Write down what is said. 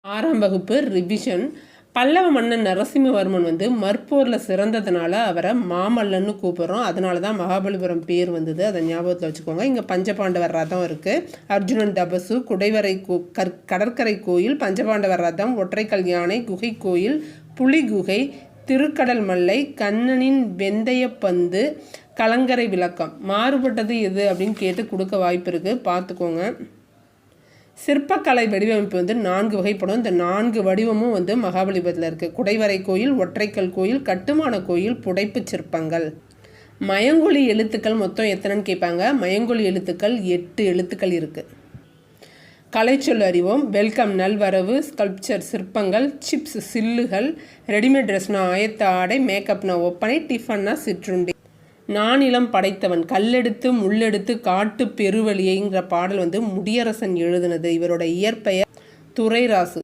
6ஆம் வகுப்பு ரிவிஷன். பல்லவ மன்னன் நரசிம்மவர்மன் மற்போரில் சிறந்ததுனால அவரை மாமல்லன்னு கூப்பிட்றோம். அதனால தான் மகாபலிபுரம் பேர் வந்தது. அதை ஞாபகத்தில் வச்சுக்கோங்க. இங்கே பஞ்சபாண்டவர் ரதம் இருக்குது. அர்ஜுனன் தபசு, குடைவரை கடற்கரை கோயில், பஞ்சபாண்டவர் ரதம், ஒற்றைக்கல் யானை, குகை கோயில், புலி குகை, திருக்கடல் மல்லை, கண்ணனின் வெந்தய பந்து, கலங்கரை விளக்கம். மாறுபட்டது எது அப்படின்னு கேட்டு கொடுக்க வாய்ப்பு இருக்குது, பார்த்துக்கோங்க. சிற்பக்கலை வடிவமைப்பு 4 வகைப்படும். இந்த 4 வடிவமும் மகாபலிபுரத்தில் இருக்குது. குடைவரை கோயில், ஒற்றைக்கல் கோயில், கட்டுமான கோயில், புடைப்பு சிற்பங்கள். மயங்கொலி எழுத்துக்கள் மொத்தம் எத்தனைன்னு கேட்பாங்க. மயங்கொலி எழுத்துக்கள் 8 எழுத்துக்கள் இருக்குது. கலைச்சொல் அறிவோம். வெல்கம் நல்வரவு, ஸ்கல்ப்சர் சிற்பங்கள், சிப்ஸ் சில்லுகள், ரெடிமேட் ட்ரெஸ்னா ஆயத்த ஆடை, மேக்கப்னா ஒப்பனை, டிஃபன்னா சிற்றுண்டி. நானிலம் படைத்தவன், கல்லெடுத்து முள்ளெடுத்து காட்டு பெருவழியைங்கிற பாடல் முடியரசன் எழுதுனது. இவரோட இயற்பெயர் துரைராசு.